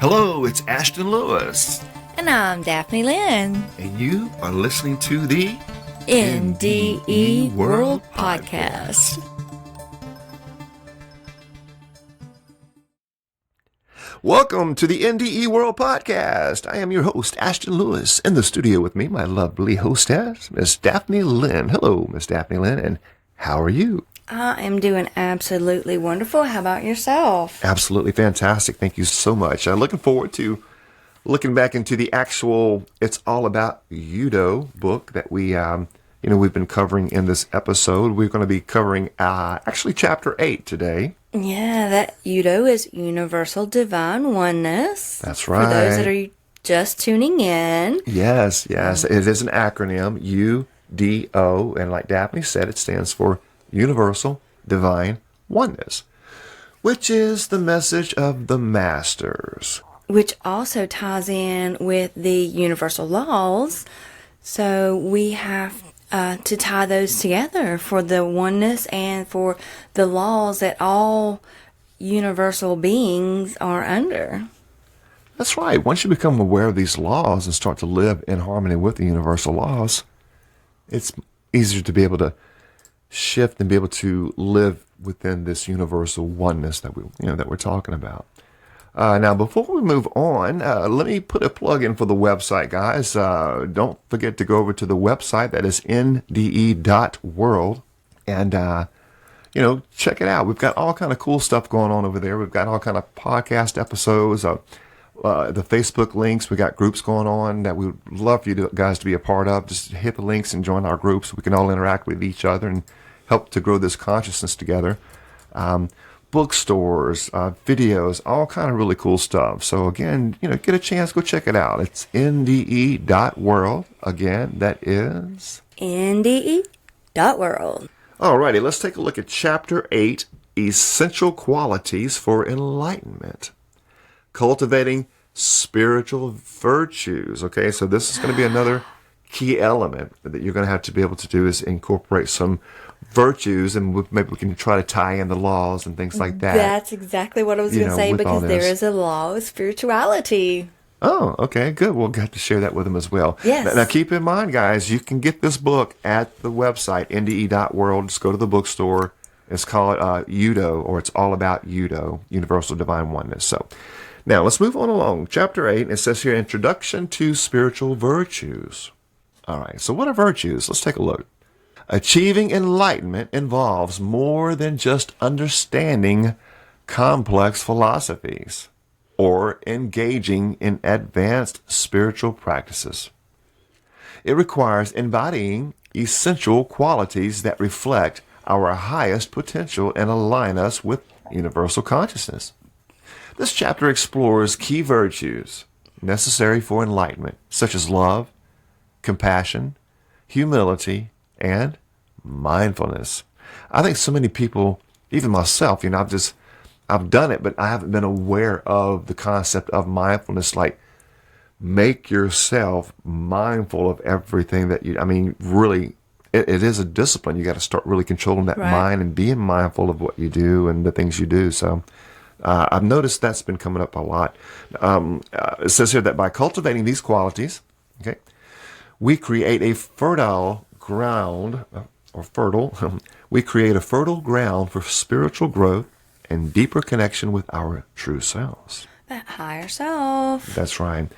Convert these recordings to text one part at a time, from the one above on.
Hello, it's Ashton Lewis. And I'm Daphne Lynn. And you are listening to the NDE World Podcast. Welcome to the NDE World Podcast. I am your host, Ashton Lewis. In the studio with me, my lovely hostess, Miss Daphne Lynn. Hello, Miss Daphne Lynn, and how are you? I am doing absolutely wonderful. How about yourself? Absolutely fantastic. Thank you so much. Looking forward to looking back into the actual It's All About UDO book that we've been covering in this episode. We're going to be covering actually chapter 8 today. Yeah, that UDO is Universal Divine Oneness. That's right. For those that are just tuning in. Yes. It is an acronym, UDO, and like Daphne said, it stands for Universal Divine Oneness, which is the message of the Masters. Which also ties in with the universal laws. So we have to tie those together for the oneness and for the laws that all universal beings are under. That's right. Once you become aware of these laws and start to live in harmony with the universal laws, it's easier to be able to shift and be able to live within this universal oneness that we're talking about. Now, before we move on, let me put a plug in for the website, guys. Don't forget to go over to the website. That is NDE.world. And, check it out. We've got all kind of cool stuff going on over there. We've got all kind of podcast episodes, the Facebook links. We got groups going on that we would love for you guys to be a part of. Just hit the links and join our groups. We can all interact with each other and help to grow this consciousness together. Bookstores, videos, all kind of really cool stuff. So again, get a chance, go check it out. It's NDE.world. Again, that is NDE.world. Alrighty, let's take a look at Chapter 8, Essential Qualities for Enlightenment. Cultivating spiritual virtues. Okay, so this is going to be another key element that you're going to have to be able to do is incorporate some virtues, and maybe we can try to tie in the laws and things like that. That's exactly what I was going to say, because there is a law of spirituality. Oh, okay, good. We'll get to share that with them as well. Yes. Now keep in mind, guys, you can get this book at the website, NDE.world. Just go to the bookstore. It's called UDO, or It's All About UDO, Universal Divine Oneness. So now let's move on along. Chapter 8, it says here, Introduction to Spiritual Virtues. All right, so what are virtues? Let's take a look. Achieving enlightenment involves more than just understanding complex philosophies or engaging in advanced spiritual practices. It requires embodying essential qualities that reflect our highest potential and align us with universal consciousness. This chapter explores key virtues necessary for enlightenment, such as love, compassion, humility, and mindfulness. I think so many people, even myself, I've done it, but I haven't been aware of the concept of mindfulness. Like, make yourself mindful of everything that really, it is a discipline. You got to start really controlling that mind and being mindful of what you do and the things you do. So I've noticed that's been coming up a lot. It says here that by cultivating these qualities, we create a fertile ground for spiritual growth and deeper connection with our true selves. That higher self. That's right.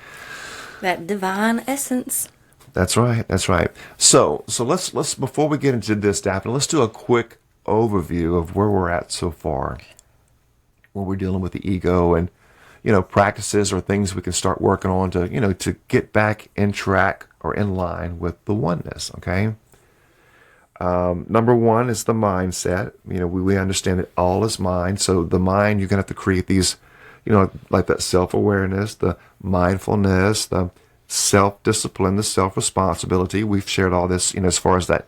That divine essence. That's right. So let's before we get into this, Daphne, let's do a quick overview of where we're at so far. Where we're dealing with the ego and practices or things we can start working on to get back in track or in line with the oneness, okay? Number one is the mindset. We understand that all is mind. So the mind, you're going to have to create these, like that self-awareness, the mindfulness, the self-discipline, the self-responsibility. We've shared all this, as far as that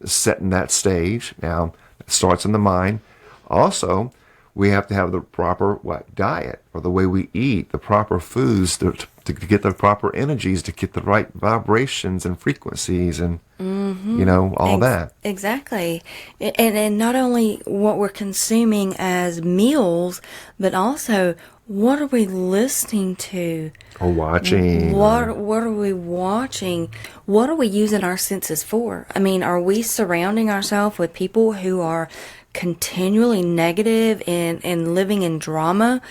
setting that stage. Now, it starts in the mind. Also, We have to have the proper diet, or the way we eat, the proper foods to get the proper energies, to get the right vibrations and frequencies, and all that. Exactly. And not only what we're consuming as meals, but also what are we listening to? Or watching. What are we watching? What are we using our senses for? I mean, are we surrounding ourselves with people who are continually negative and living in drama?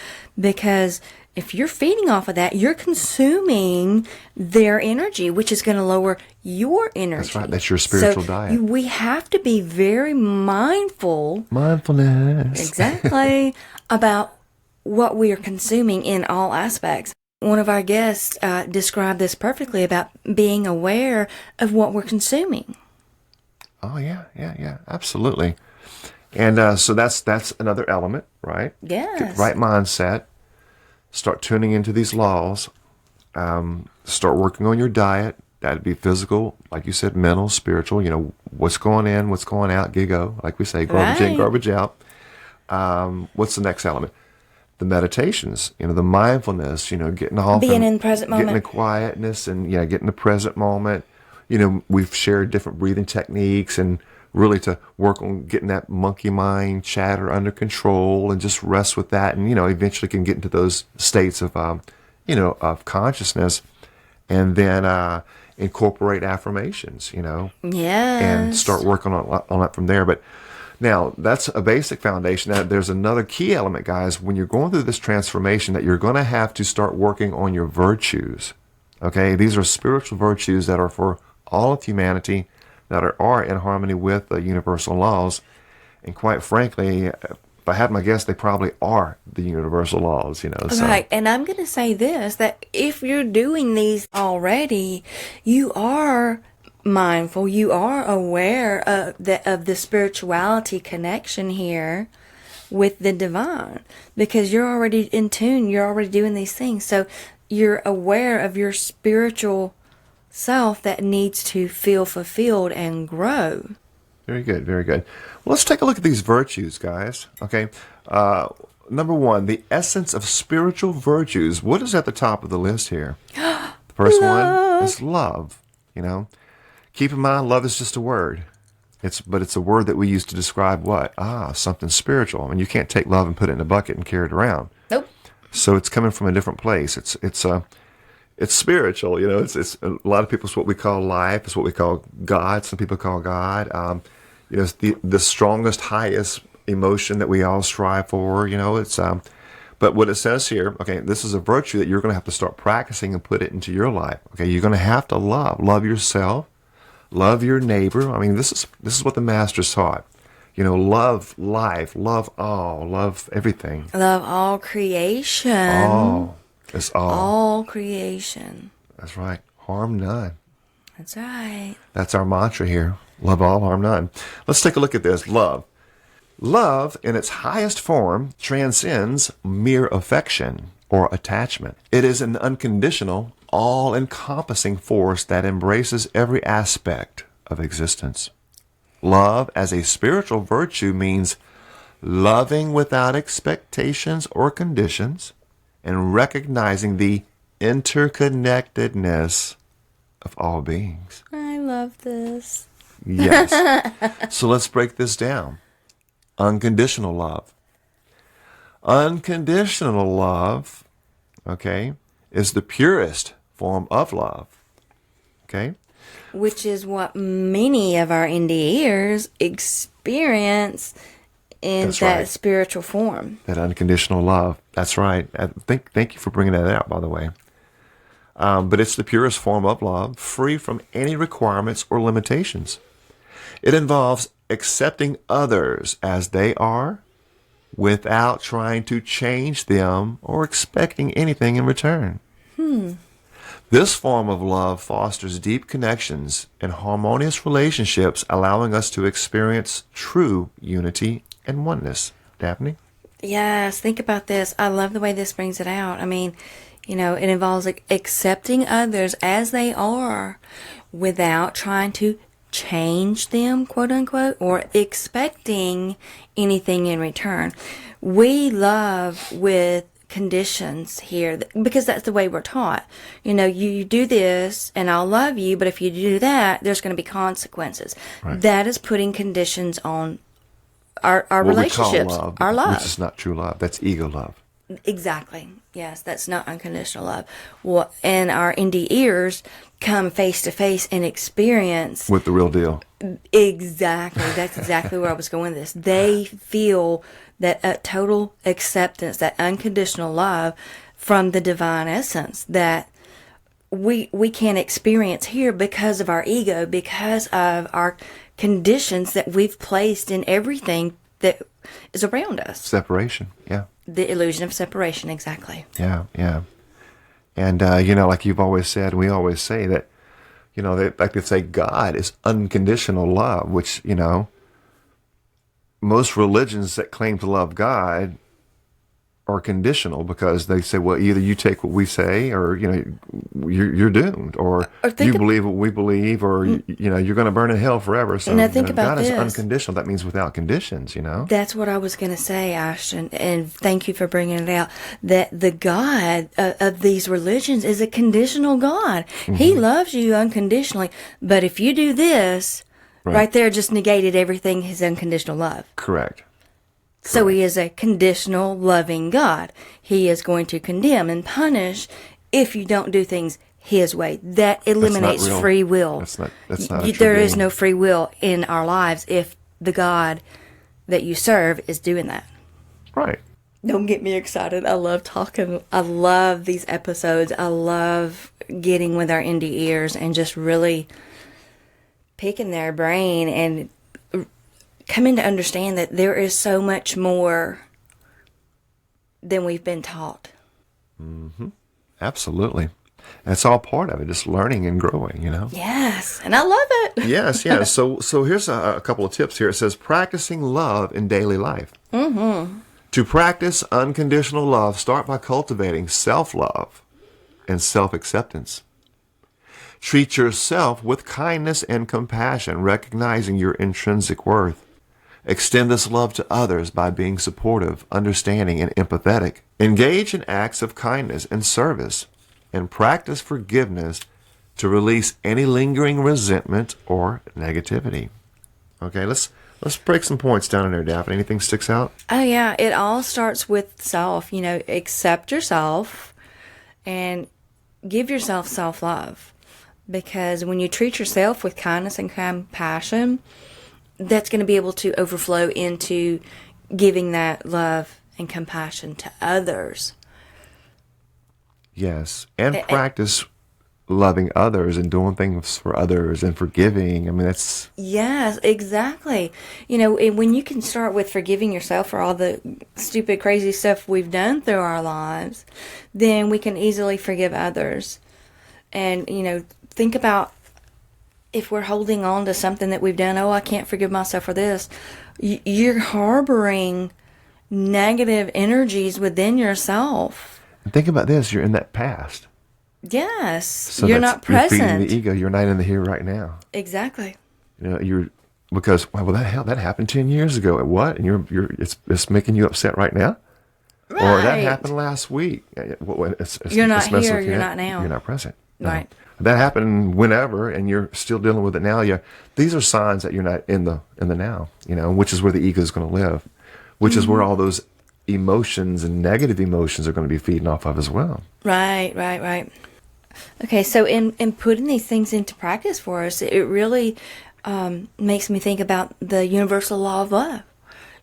Because if you're feeding off of that, you're consuming their energy, which is going to lower your energy. That's right. That's your spiritual diet. We have to be very mindful. Mindfulness. Exactly. About what we are consuming in all aspects. One of our guests described this perfectly about being aware of what we're consuming. Oh, yeah. Absolutely. And so that's another element, right? Yes. Get the right mindset. Start tuning into these laws. Start working on your diet. That'd be physical, like you said, mental, spiritual. What's going in, what's going out, giggle, like we say, garbage in, garbage out. What's the next element? The meditations, the mindfulness, getting off. Being in the present moment. Getting the quietness and, getting the present moment. We've shared different breathing techniques, and really to work on getting that monkey mind chatter under control and just rest with that. And, eventually can get into those states of, of consciousness, and then incorporate affirmations, Yes. and start working on that from there. But now, that's a basic foundation. Now, there's another key element, guys, when you're going through this transformation, that you're going to have to start working on your virtues. Okay? These are spiritual virtues that are for all of humanity, that are in harmony with the universal laws. And quite frankly, if I had my guess, they probably are the universal laws, So. Right. And I'm going to say this, that if you're doing these already, you are mindful, you are aware of the spirituality connection here with the divine, because you're already in tune, you're already doing these things. So you're aware of your spiritual self that needs to feel fulfilled and grow. Very good, very good. Well, let's take a look at these virtues, guys. Okay. Number one, the essence of spiritual virtues. What is at the top of the list here? The first one is love. Keep in mind, love is just a word. But it's a word that we use to describe what? Something spiritual. I mean, you can't take love and put it in a bucket and carry it around. Nope. So it's coming from a different place. It's spiritual. It's a lot of people. It's what we call life. It's what we call God. Some people call God. It's the strongest, highest emotion that we all strive for. But what it says here, okay, this is a virtue that you're going to have to start practicing and put it into your life. Okay, you're going to have to love yourself. Love your neighbor. I mean, this is what the masters taught. Love life, love all, love everything. Love all creation. All. It's all. All creation. That's right. Harm none. That's right. That's our mantra here. Love all, harm none. Let's take a look at this. Love. Love, in its highest form, transcends mere affection or attachment. It is an unconditional, all-encompassing force that embraces every aspect of existence. Love as a spiritual virtue means loving without expectations or conditions, and recognizing the interconnectedness of all beings. I love this. Yes. So let's break this down. Unconditional love. Unconditional love, okay, is the purest form of love. Okay? Which is what many of our NDEers experience in That's that right. spiritual form. That unconditional love. That's right. Thank you for bringing that out, by the way. But it's the purest form of love, free from any requirements or limitations. It involves accepting others as they are without trying to change them or expecting anything in return. This form of love fosters deep connections and harmonious relationships, allowing us to experience true unity and oneness. Daphne? Yes, think about this. I love the way this brings it out. I mean, it involves accepting others as they are without trying to change them, quote unquote, or expecting anything in return. We love with conditions here because that's the way we're taught. You do this and I'll love you, but if you do that, there's going to be consequences. Right. That is putting conditions on our what relationships, we call love, our love. which is not true love. That's ego love. Exactly. Yes, that's not unconditional love. And our NDEers come face to face and experience With the real deal. Exactly. That's exactly where I was going with this. They feel that total acceptance, that unconditional love from the divine essence that we can't experience here because of our ego, because of our conditions that we've placed in everything that is around us. Separation, yeah. The illusion of separation, exactly. Yeah, yeah. And, like you've always said, we always say that, they like to say God is unconditional love, which, most religions that claim to love God are conditional because they say, well, either you take what we say or, you're doomed, or you believe what we believe, or, you're going to burn in hell forever. So now think about God this. is unconditional. That means without conditions, That's what I was going to say, Ashton, and thank you for bringing it out, that the God of these religions is a conditional God. Mm-hmm. He loves you unconditionally, but if you do this, right there just negated everything his unconditional love. Correct. So he is a conditional, loving God. He is going to condemn and punish if you don't do things his way. That eliminates free will. That's not There is no free will in our lives if the God that you serve is doing that. Right. Don't get me excited. I love talking. I love these episodes. I love getting with our NDEers and just really picking their brain and coming to understand that there is so much more than we've been taught. Mm-hmm. Absolutely. And it's all part of it, just learning and growing, Yes, and I love it. Yes. So here's a couple of tips here. It says practicing love in daily life. Mm-hmm. To practice unconditional love, start by cultivating self-love and self-acceptance. Treat yourself with kindness and compassion, recognizing your intrinsic worth. Extend this love to others by being supportive, understanding, and empathetic. Engage in acts of kindness and service, and practice forgiveness to release any lingering resentment or negativity. Okay, let's break some points down in there, Daphne. Anything sticks out? Oh, yeah. It all starts with self. Accept yourself and give yourself self-love. Because when you treat yourself with kindness and compassion, that's going to be able to overflow into giving that love and compassion to others. Yes, and practice loving others and doing things for others and forgiving. I mean, that's... Yes, exactly. And when you can start with forgiving yourself for all the stupid, crazy stuff we've done through our lives, then we can easily forgive others. And, think about if we're holding on to something that we've done. Oh, I can't forgive myself for this. You're harboring negative energies within yourself. And think about this. You're in that past. Yes. So you're not present. You're feeding the ego. You're not in the here right now. Exactly. Because that happened 10 years ago. What? And it's making you upset right now? Right. Or that happened last week. You're not here. You're not now. You're not present. No. Right. That happened whenever, and you're still dealing with it now. These are signs that you're not in the now. Which is where the ego is going to live, which is where all those emotions and negative emotions are going to be feeding off of as well. Right. Okay, so in putting these things into practice for us, it really makes me think about the universal law of love.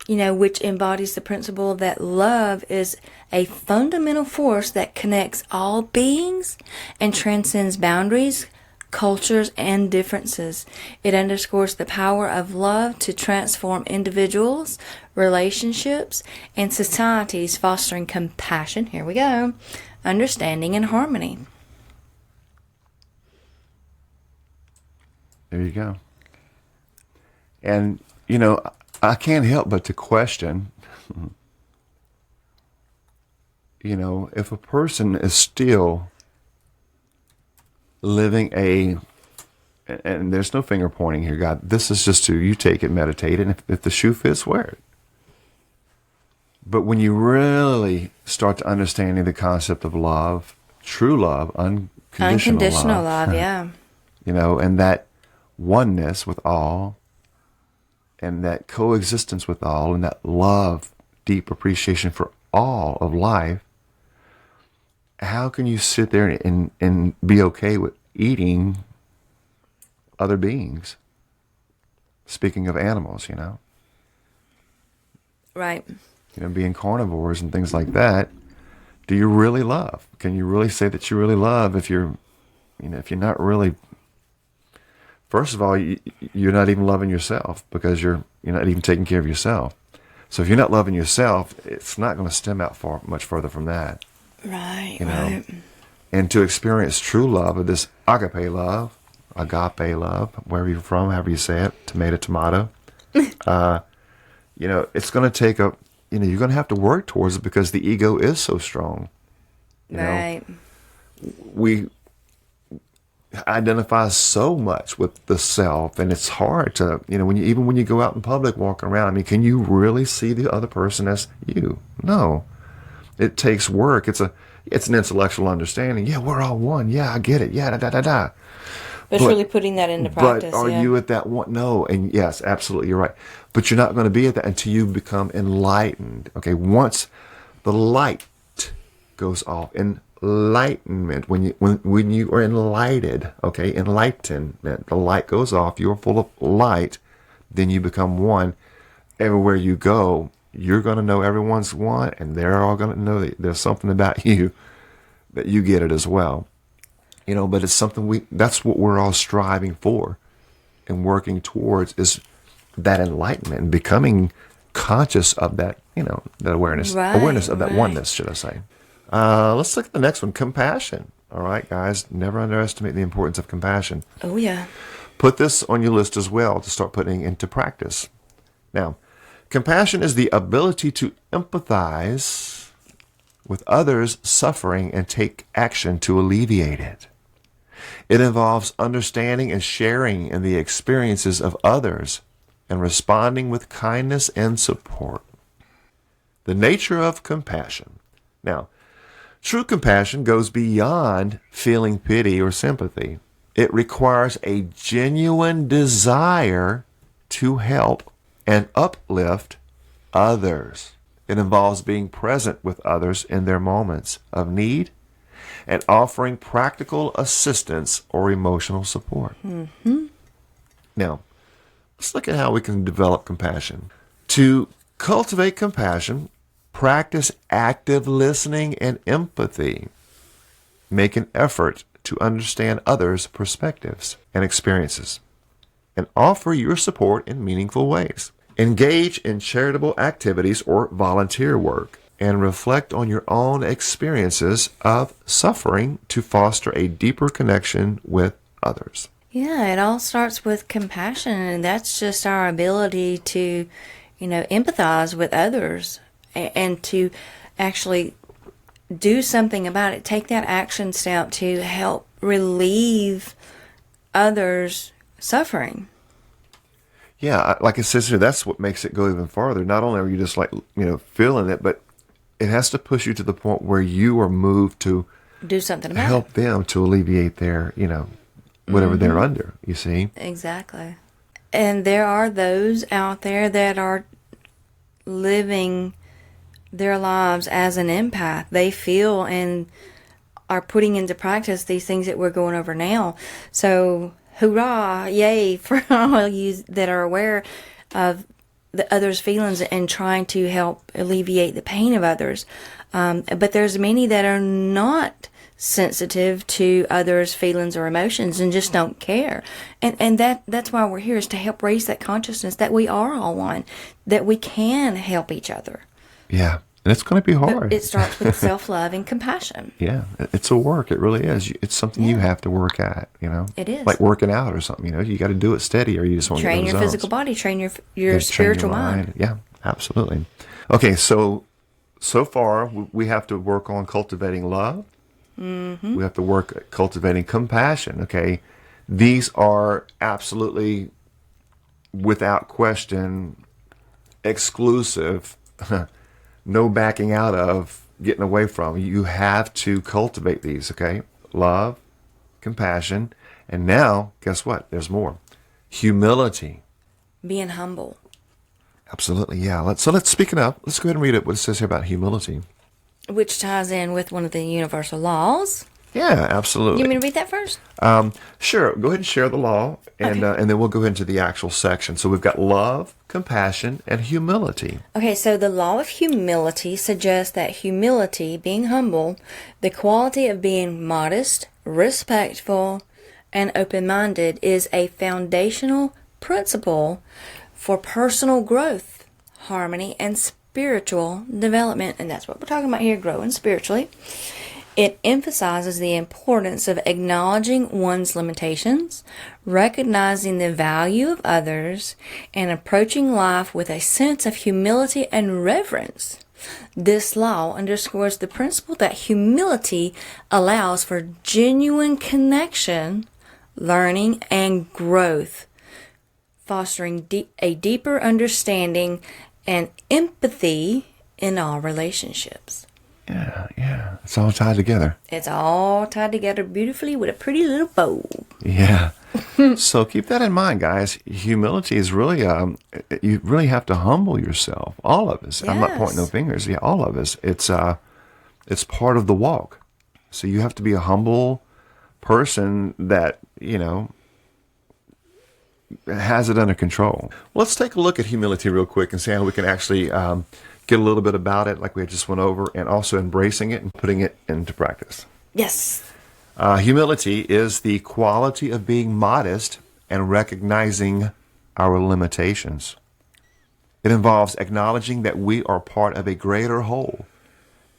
Which embodies the principle that love is a fundamental force that connects all beings and transcends boundaries, cultures, and differences. It underscores the power of love to transform individuals, relationships, and societies, fostering compassion, here we go, understanding, and harmony. There you go. And, I can't help but to question, if a person is still living a and there's no finger pointing here, God. This is just you take it, meditate, and if the shoe fits, wear it. But when you really start to understanding the concept of love, true love, unconditional love, yeah. And that oneness with all, and that coexistence with all, and that love, deep appreciation for all of life, how can you sit there and be okay with eating other beings? Speaking of animals, Right. Being carnivores and things like that. Do you really love? Can you really say that you really love if you're not really? First of all, you're not even loving yourself, because you're not even taking care of yourself. So if you're not loving yourself, it's not going to stem out much further from that. Right. Right. And to experience true love, of this agape love, wherever you're from, however you say it, tomato, it's going to take you're going to have to work towards it, because the ego is so strong. Right. We identify so much with the self, and it's hard to, when you go out in public, walking around, can you really see the other person as you? No. It takes work. It's an intellectual understanding. Yeah, we're all one. Yeah, I get it. Yeah, da. But really putting that into practice. But are you at that one? No. And yes, absolutely, you're right. But you're not going to be at that until you become enlightened. Okay, once the light goes off, enlightenment, when you are enlightened, okay, enlightenment, the light goes off, you're full of light, then you become one. Everywhere you go, you're going to know everyone's one, and they're all going to know that there's something about you that you get it as well. But it's something that's what we're all striving for and working towards, is that enlightenment and becoming conscious of that, that awareness, of that oneness, should I say. Let's look at the next one, compassion. All right, guys, never underestimate the importance of compassion. Oh, yeah. Put this on your list as well to start putting into practice. Now, compassion is the ability to empathize with others' suffering and take action to alleviate it. It involves understanding and sharing in the experiences of others and responding with kindness and support. The nature of compassion. Now, true compassion goes beyond feeling pity or sympathy. It requires a genuine desire to help and uplift others. It involves being present with others in their moments of need and offering practical assistance or emotional support. Mm-hmm. Now, let's look at how we can develop compassion. To cultivate compassion, practice active listening and empathy. Make an effort to understand others' perspectives and experiences, and offer your support in meaningful ways. Engage in charitable activities or volunteer work, and reflect on your own experiences of suffering to foster a deeper connection with others. Yeah, it all starts with compassion, and that's just our ability to, empathize with others and to actually do something about it. Take that action step to help relieve others' suffering. Yeah, like it says here, that's what makes it go even farther. Not only are you just feeling it, but it has to push you to the point where you are moved to do something about help them to alleviate their, whatever mm-hmm. they're under, you see? Exactly. And there are those out there that are living their lives as an empath. They feel and are putting into practice these things that we're going over now. So, hoorah, yay for all you that are aware of the others' feelings and trying to help alleviate the pain of others. But there's many that are not sensitive to others' feelings or emotions and just don't care. And that's why we're here, is to help raise that consciousness that we are all one, that we can help each other. Yeah. And it's going to be hard. But it starts with self-love and compassion. Yeah. It's a work. It really is. It's something you have to work at, It is. Like working out or something, you got to do it steady or you just won't train get your results. physical body, train your spiritual mind. Yeah, absolutely. Okay, so far we have to work on cultivating love. Mm-hmm. We have to work at cultivating compassion, okay? These are absolutely, without question, exclusive, no backing out of, getting away from. You have to cultivate these, okay? Love, compassion, and now, guess what? There's more. Humility. Being humble. Absolutely, yeah. Let's speaking of, let's go ahead and read it. What it says here about humility, Which ties in with one of the universal laws. Yeah, absolutely. You want me to read that first? Sure. Go ahead and share the law, and and then we'll go into the actual section. So we've got love, compassion, and humility. Okay, so the law of humility suggests that humility, being humble, the quality of being modest, respectful, and open-minded, is a foundational principle for personal growth, harmony, and spiritual development. And that's what we're talking about here, growing spiritually. It emphasizes the importance of acknowledging one's limitations, recognizing the value of others, and approaching life with a sense of humility and reverence. This law underscores the principle that humility allows for genuine connection, learning, and growth, fostering a deeper understanding and empathy in all relationships. Yeah. It's all tied together. It's all tied together beautifully with a pretty little bow. Yeah. So keep that in mind, guys. Humility is really, you really have to humble yourself. All of us. Yes. I'm not pointing no fingers. Yeah, all of us. It's part of the walk. So you have to be a humble person that, has it under control. Let's take a look at humility real quick and see how we can actually get a little bit about it, like we just went over, and also embracing it and putting it into practice. Yes. Humility is the quality of being modest and recognizing our limitations. It involves acknowledging that we are part of a greater whole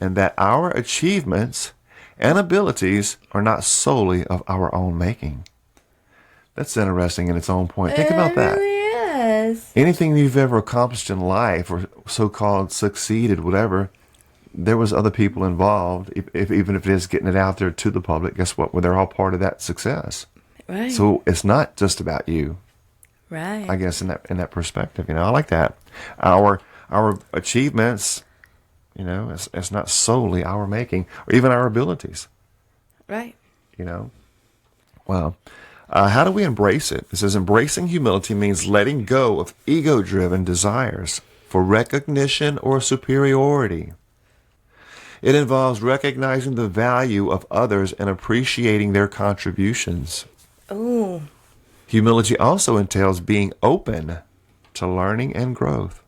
and that our achievements and abilities are not solely of our own making. That's interesting in its own point. Think about that. Yes. Anything you've ever accomplished in life or so-called succeeded, whatever, there was other people involved, even if it is getting it out there to the public. Guess what? Well, they're all part of that success. Right. So it's not just about you. Right. I guess in that perspective, I like that. Our achievements, it's not solely our making, or even our abilities. Right. Wow. How do we embrace it? It says embracing humility means letting go of ego-driven desires for recognition or superiority. It involves recognizing the value of others and appreciating their contributions. Ooh. Humility also entails being open to learning and growth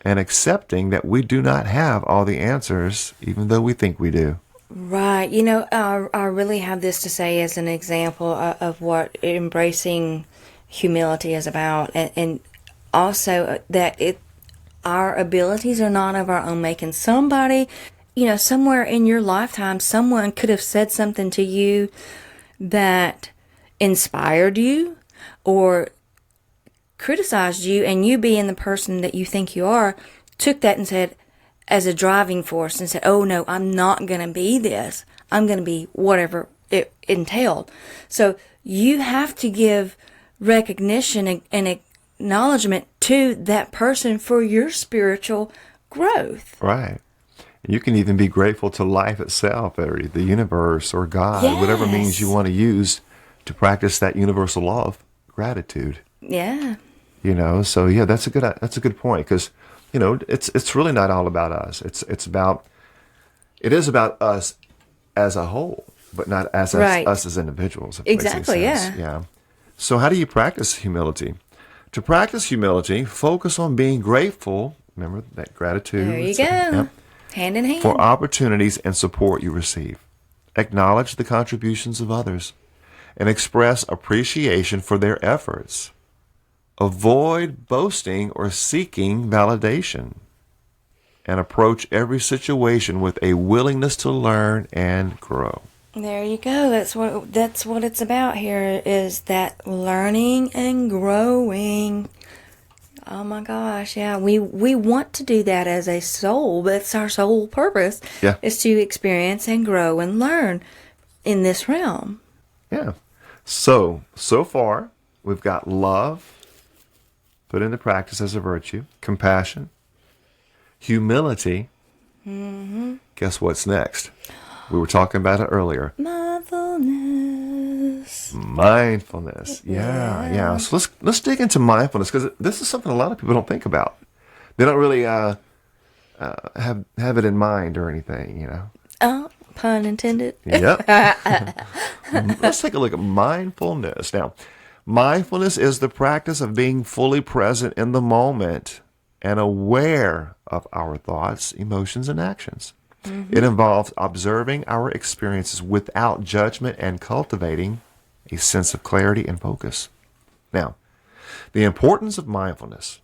and accepting that we do not have all the answers, even though we think we do. Right. I really have this to say as an example of what embracing humility is about. And also that our abilities are not of our own making. Somebody, somewhere in your lifetime, someone could have said something to you that inspired you or criticized you, and you being the person that you think you are, took that and said, as a driving force, and said, oh no, I'm not going to be this. I'm going to be whatever it entailed. So you have to give recognition and acknowledgement to that person for your spiritual growth. Right. You can even be grateful to life itself, or the universe, or God, whatever means you want to use to practice that universal law of gratitude. Yeah. So yeah, that's a good point, because it's really not all about us. It is about us as a whole, but not as us as individuals. Exactly. Yeah. So how do you practice humility? To practice humility, focus on being grateful. Remember that gratitude. There you go. Yep. Hand in hand. For opportunities and support you receive. Acknowledge the contributions of others and express appreciation for their efforts. Avoid boasting or seeking validation, and approach every situation with a willingness to learn and grow. There you go. That's what it's about here, is that learning and growing. Oh my gosh, yeah. We want to do that as a soul, but it's our sole purpose is to experience and grow and learn in this realm. Yeah. So far, we've got love, put into practice as a virtue, compassion, humility. Guess what's next? We were talking about it earlier. Mindfulness. Yeah. So let's dig into mindfulness, because this is something a lot of people don't think about. They don't really have it in mind or anything, Oh, pun intended. Yep. Let's take a look at mindfulness. Now, mindfulness is the practice of being fully present in the moment and aware of our thoughts, emotions, and actions. It involves observing our experiences without judgment and cultivating a sense of clarity and focus. Now, the importance of mindfulness.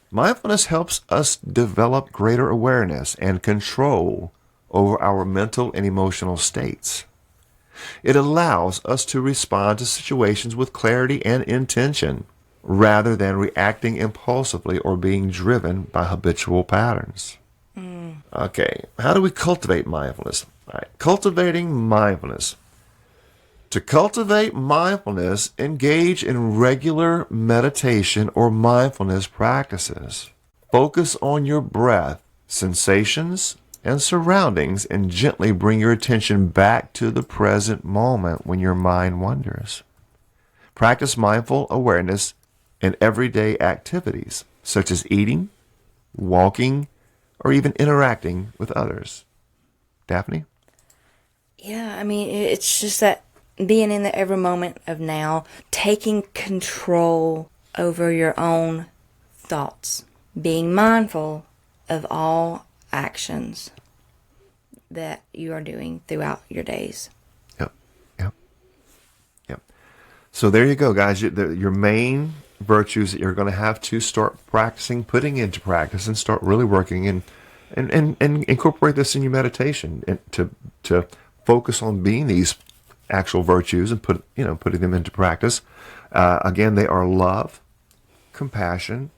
Mindfulness helps us develop greater awareness and control over our mental and emotional states. It allows us to respond to situations with clarity and intention, rather than reacting impulsively or being driven by habitual patterns. Okay, how do we cultivate mindfulness? All right, cultivating mindfulness. To cultivate mindfulness, engage in regular meditation or mindfulness practices. Focus on your breath, sensations, and surroundings, and gently bring your attention back to the present moment when your mind wanders. Practice mindful awareness in everyday activities, such as eating, walking, or even interacting with others. Daphne? Yeah, I mean, it's just that being in the every moment of now, taking control over your own thoughts, being mindful of all actions that you are doing throughout your days. Yep. So there you go, guys. Your main virtues that you're going to have to start practicing, putting into practice, and start really working and incorporate this in your meditation, and to focus on being these actual virtues and putting them into practice. Again, they are love, compassion,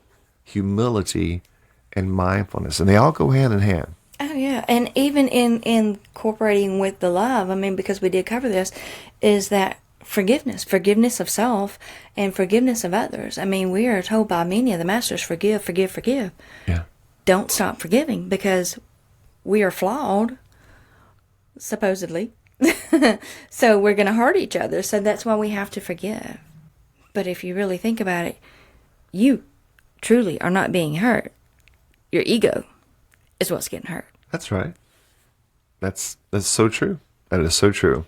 humility, and mindfulness, and they all go hand in hand. Oh yeah, and even in incorporating with the love, I mean, because we did cover this, is that forgiveness of self and forgiveness of others. I mean, we are told by many of the masters, forgive. Yeah. Don't stop forgiving, because we are flawed, supposedly. So we're going to hurt each other. So that's why we have to forgive. But if you really think about it, you truly are not being hurt. Your ego is what's getting hurt. That's right. That's so true. That is so true.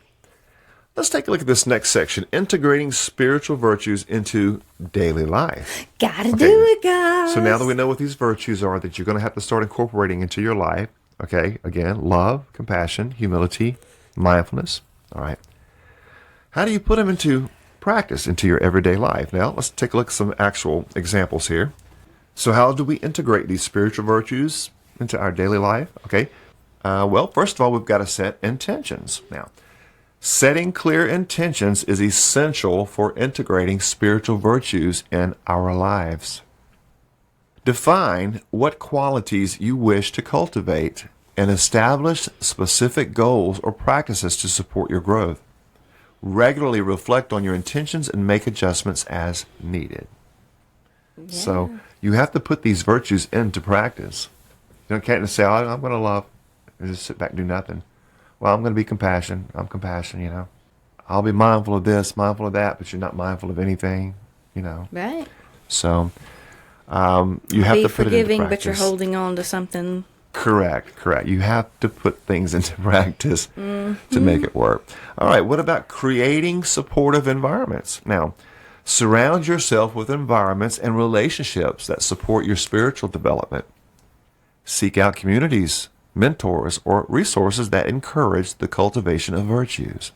Let's take a look at this next section, integrating spiritual virtues into daily life. Gotta do it, guys. So now that we know what these virtues are that you're going to have to start incorporating into your life, okay, again, love, compassion, humility, mindfulness, all right. How do you put them into practice, into your everyday life? Now, let's take a look at some actual examples here. So how do we integrate these spiritual virtues into our daily life? Okay, well, first of all, we've got to set intentions. Now, setting clear intentions is essential for integrating spiritual virtues in our lives. Define what qualities you wish to cultivate and establish specific goals or practices to support your growth. Regularly reflect on your intentions and make adjustments as needed. Yeah. So you have to put these virtues into practice. You can't just say, oh, I'm going to love, and just sit back and do nothing. Well, I'm going to be compassionate. I'm compassionate, I'll be mindful of this, mindful of that, but you're not mindful of anything, Right. So you have to put it into practice. Be forgiving, but you're holding on to something. Correct. You have to put things into practice to make it work. All right, what about creating supportive environments? Now, surround yourself with environments and relationships that support your spiritual development. Seek out communities, mentors, or resources that encourage the cultivation of virtues.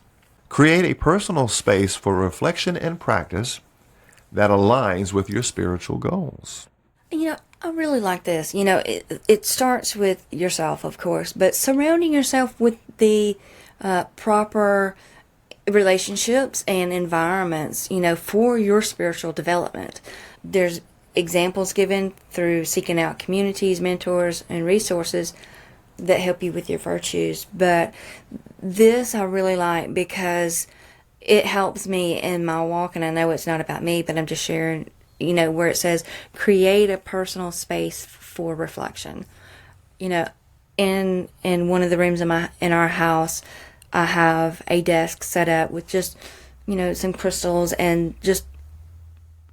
Create a personal space for reflection and practice that aligns with your spiritual goals. I really like this. It starts with yourself, of course, but surrounding yourself with the proper relationships and environments, for your spiritual development. There's examples given through seeking out communities, mentors, and resources that help you with your virtues. But this I really like because it helps me in my walk, and I know it's not about me, but I'm just sharing, where it says create a personal space for reflection. In one of the rooms in our house, I have a desk set up with just, some crystals and just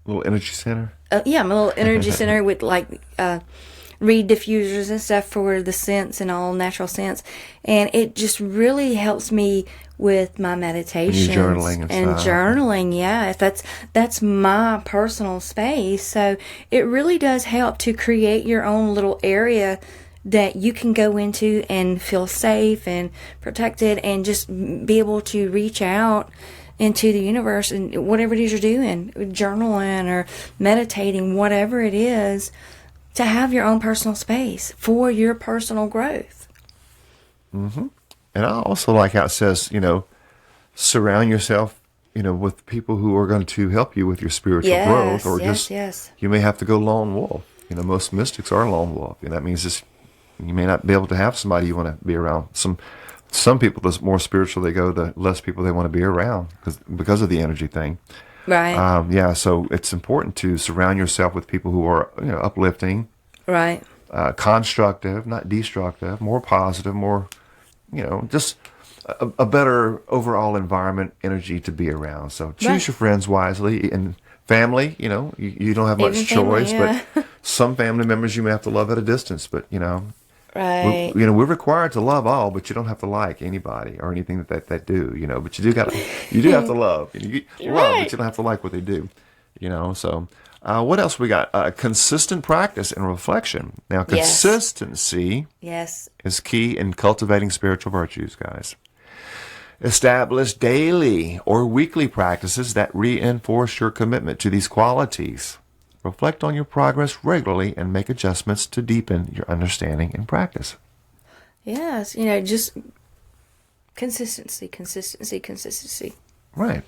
a little energy center. Yeah, my little energy center with reed diffusers and stuff for the scents and all natural scents, and it just really helps me with my meditations journaling and stuff. Journaling. Yeah, that's my personal space, so it really does help to create your own little area that you can go into and feel safe and protected, and just be able to reach out into the universe and whatever it is you're doing, journaling or meditating, whatever it is, to have your own personal space for your personal growth. Mm-hmm. And I also like how it says, surround yourself, with people who are going to help you with your spiritual growth, or you may have to go lone wolf. Most mystics are lone wolf, and that means you may not be able to have somebody you want to be around. Some people, the more spiritual they go, the less people they want to be around because of the energy thing. Right. So it's important to surround yourself with people who are, uplifting. Right. Constructive, not destructive, more positive, more, just a better overall environment, energy to be around. So choose your friends wisely. And family, you don't have much choice, yeah. but some family members you may have to love at a distance, but, Right. We're required to love all, but you don't have to like anybody or anything that they do, but you do have to love. You love, but you don't have to like what they do, So, what else we got? Consistent practice and reflection. Now, consistency is key in cultivating spiritual virtues, guys. Establish daily or weekly practices that reinforce your commitment to these qualities. Reflect on your progress regularly and make adjustments to deepen your understanding and practice. Yes, just consistency. Right.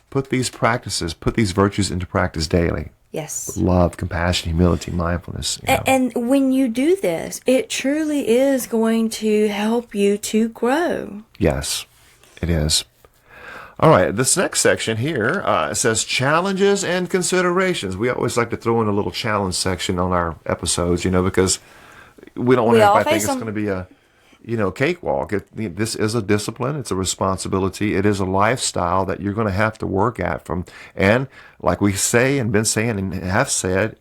Put these virtues into practice daily. Yes. Love, compassion, humility, mindfulness. And when you do this, it truly is going to help you to grow. Yes, it is. All right, this next section here says challenges and considerations. We always like to throw in a little challenge section on our episodes, because we don't want everybody to think it's going to be a, cakewalk. This is a discipline. It's a responsibility. It is a lifestyle that you're going to have to work at from. And like we say and been saying and have said,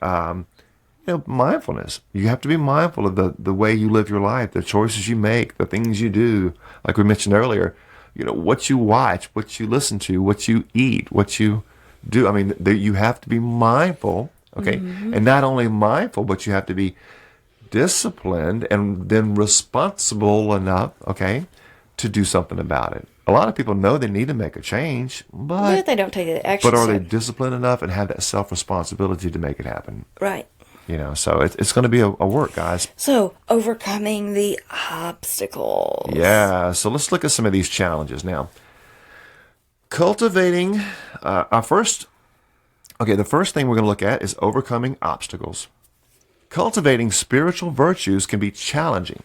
mindfulness. You have to be mindful of the way you live your life, the choices you make, the things you do. Like we mentioned earlier, what you watch, what you listen to, what you eat, what you do. I mean, you have to be mindful, okay? Mm-hmm. And not only mindful, but you have to be disciplined and then responsible enough, okay, to do something about it. A lot of people know they need to make a change, but they don't take the action. But are they disciplined enough and have that self-responsibility to make it happen? Right. So it's going to be a work, guys. So, overcoming the obstacles. Yeah, so let's look at some of these challenges now. Cultivating, the first thing we're going to look at is overcoming obstacles. Cultivating spiritual virtues can be challenging,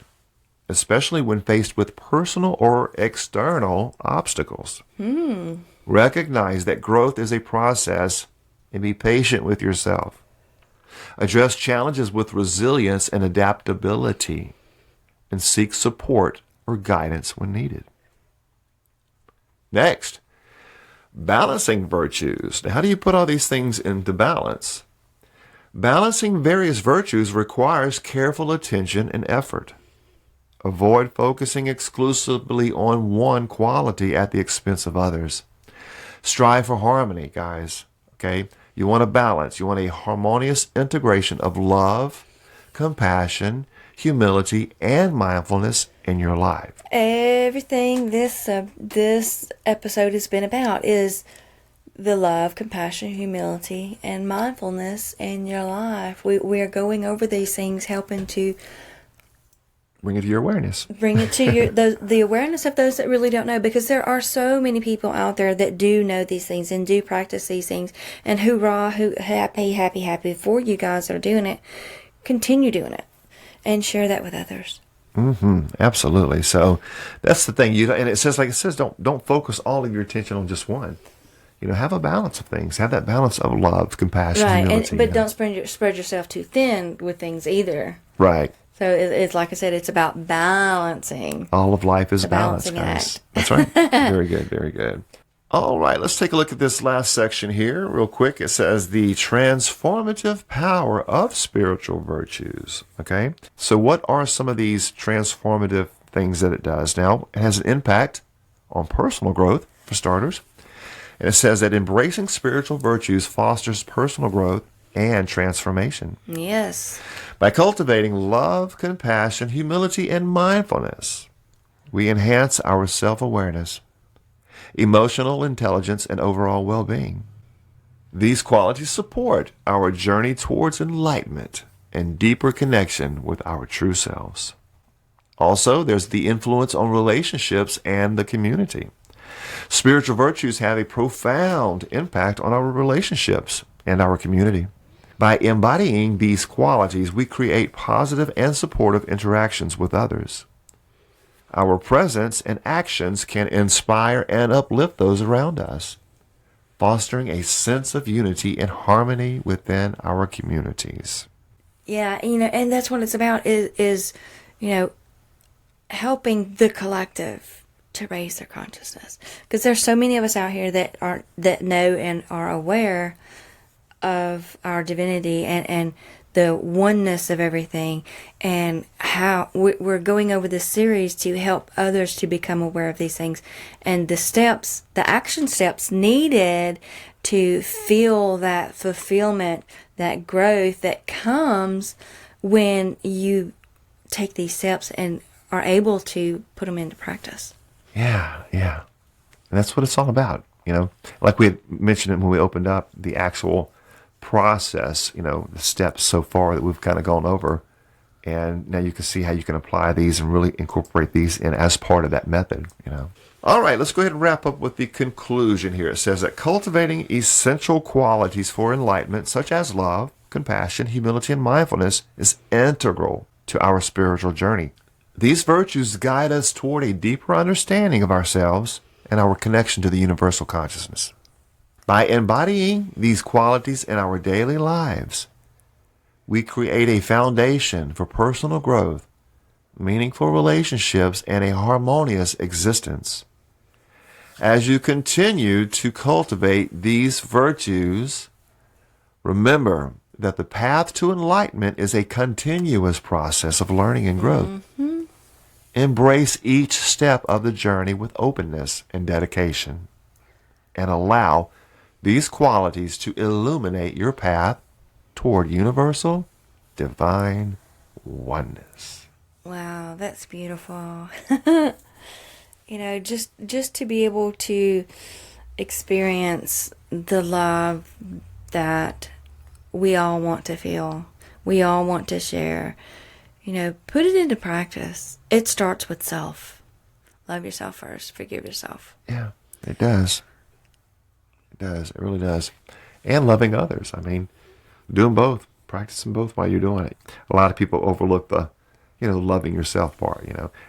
especially when faced with personal or external obstacles. Recognize that growth is a process and be patient with yourself. Address challenges with resilience and adaptability, and seek support or guidance when needed. Next, balancing virtues. Now, how do you put all these things into balance? Balancing various virtues requires careful attention and effort. Avoid focusing exclusively on one quality at the expense of others. Strive for harmony, guys, okay? You want a balance. You want a harmonious integration of love, compassion, humility, and mindfulness in your life. Everything this episode has been about is the love, compassion, humility, and mindfulness in your life. We are going over these things, helping to bring it to your awareness. Bring it to your the awareness of those that really don't know, because there are so many people out there that do know these things and do practice these things. And happy for you guys that are doing it. Continue doing it and share that with others. Absolutely. So that's the thing. And it says, don't focus all of your attention on just one. Have a balance of things. Have that balance of love, compassion, Right, humility. but don't spread yourself too thin with things either. Right. So it's like I said, it's about balancing. All of life is The balance, balancing guys. act. That's right. Very good. Very good. All right, let's take a look at this last section here real quick. It says the transformative power of spiritual virtues. Okay, so what are some of these transformative things that it does? Now, it has an impact on personal growth, for starters. And it says that embracing spiritual virtues fosters personal growth and transformation. Yes. By cultivating love, compassion, humility, and mindfulness, we enhance our self-awareness, emotional intelligence, and overall well-being. These qualities support our journey towards enlightenment and deeper connection with our true selves. Also, there's the influence on relationships and the community. Spiritual virtues have a profound impact on our relationships and our community. By embodying these qualities, we create positive and supportive interactions with others. Our presence and actions can inspire and uplift those around us, fostering a sense of unity and harmony within our communities. Yeah, and that's what it's about is helping the collective to raise their consciousness. Because there's so many of us out here that know and are aware of our divinity and the oneness of everything, and how we're going over this series to help others to become aware of these things and the action steps needed to feel that fulfillment, that growth that comes when you take these steps and are able to put them into practice. Yeah. And that's what it's all about, Like we had mentioned it when we opened up, the actual process, the steps so far that we've kind of gone over. And now you can see how you can apply these and really incorporate these in as part of that method, All right, let's go ahead and wrap up with the conclusion here. It says that cultivating essential qualities for enlightenment, such as love, compassion, humility, and mindfulness, is integral to our spiritual journey. These virtues guide us toward a deeper understanding of ourselves and our connection to the universal consciousness. By embodying these qualities in our daily lives, we create a foundation for personal growth, meaningful relationships, and a harmonious existence. As you continue to cultivate these virtues, remember that the path to enlightenment is a continuous process of learning and growth. Mm-hmm. Embrace each step of the journey with openness and dedication, and allow these qualities to illuminate your path toward universal divine oneness. Wow, that's beautiful. Just to be able to experience the love that we all want to feel, we all want to share, put it into practice. It starts with self. Love yourself first. Forgive yourself. Yeah, it does. It does. It really does. And loving others. I mean, doing both. Practicing both while you're doing it. A lot of people overlook the, loving yourself part,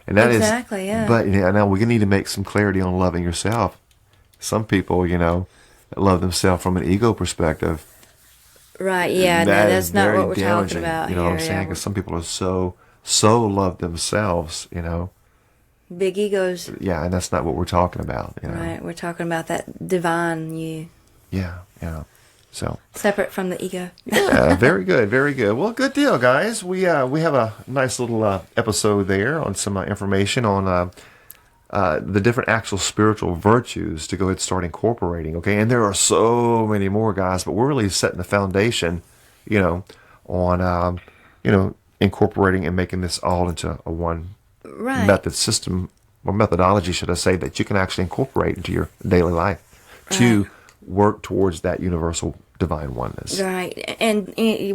And that exactly, yeah. But now we need to make some clarity on loving yourself. Some people, that love themselves from an ego perspective. Right, yeah. No, that's not what we're talking about here. You know what I'm saying? Because some people are so love themselves, Big egos. Yeah, and that's not what we're talking about. Right, we're talking about that divine you. Yeah. So separate from the ego. Yeah, very good, very good. Well, good deal, guys. We have a nice little episode there on some information on the different actual spiritual virtues to go ahead and start incorporating. Okay, and there are so many more, guys, but we're really setting the foundation, on incorporating and making this all into a one method system or methodology, should I say, that you can actually incorporate into your daily life to work towards that universal divine oneness. Right, and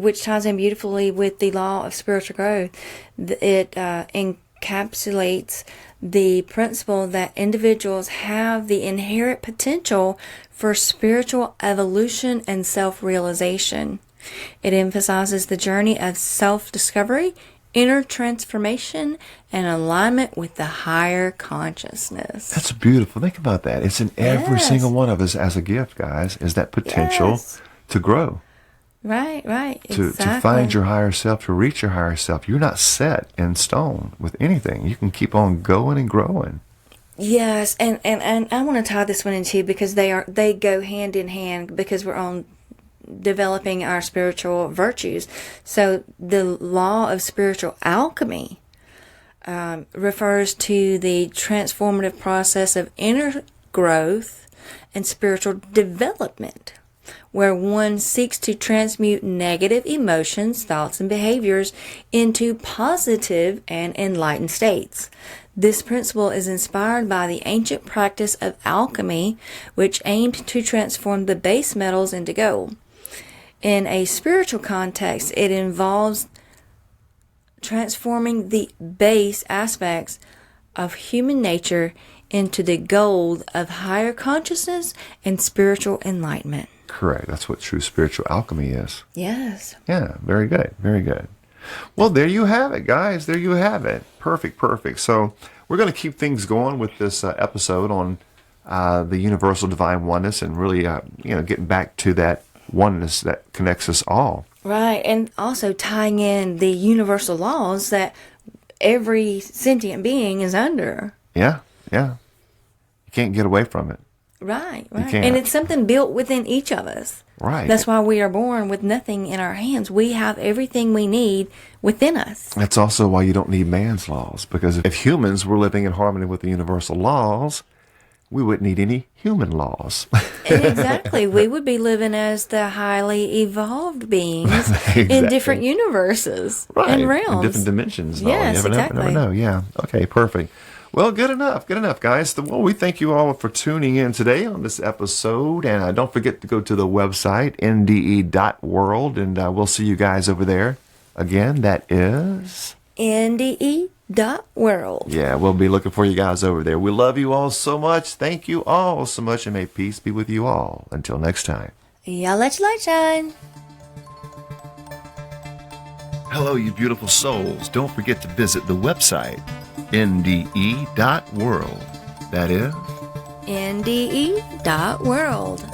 which ties in beautifully with the law of spiritual growth. It encapsulates the principle that individuals have the inherent potential for spiritual evolution and self-realization. It emphasizes the journey of self-discovery inner transformation and alignment with the higher consciousness. That's beautiful. Think about that. It's in every Yes. single one of us as a gift, guys, is that potential Yes. to grow, Right, to exactly. find your higher self, to reach your higher self. You're not set in stone with anything. You can keep on going and growing. Yes, and I want to tie this one in too, because they go hand in hand, because we're on developing our spiritual virtues. So the law of spiritual alchemy refers to the transformative process of inner growth and spiritual development, where one seeks to transmute negative emotions, thoughts, and behaviors into positive and enlightened states. This principle is inspired by the ancient practice of alchemy, which aimed to transform the base metals into gold. In a spiritual context, it involves transforming the base aspects of human nature into the gold of higher consciousness and spiritual enlightenment. Correct. That's what true spiritual alchemy is. Yes. Yeah, very good. Very good. Well, there you have it, guys. There you have it. Perfect. So we're going to keep things going with this episode on the Universal Divine Oneness, and really, getting back to that oneness that connects us all. Right, and also tying in the universal laws that every sentient being is under. Yeah. You can't get away from it. Right. can't. And it's something built within each of us. Right. That's why we are born with nothing in our hands. We have everything we need within us. That's also why you don't need man's laws, because if humans were living in harmony with the universal laws, we wouldn't need any human laws. Exactly. We would be living as the highly evolved beings Exactly. in different universes and realms. In different dimensions. Yes, You never exactly. know. Yeah. Okay, perfect. Well, good enough, guys. Well, we thank you all for tuning in today on this episode. And don't forget to go to the website, NDE.world, and we'll see you guys over there. Again, that is... NDE.world. Yeah, we'll be looking for you guys over there. We love you all so much. Thank you all so much, and may peace be with you all. Until next time. Y'all let your light shine. Hello, you beautiful souls. Don't forget to visit the website, NDE.world. That is... NDE.world.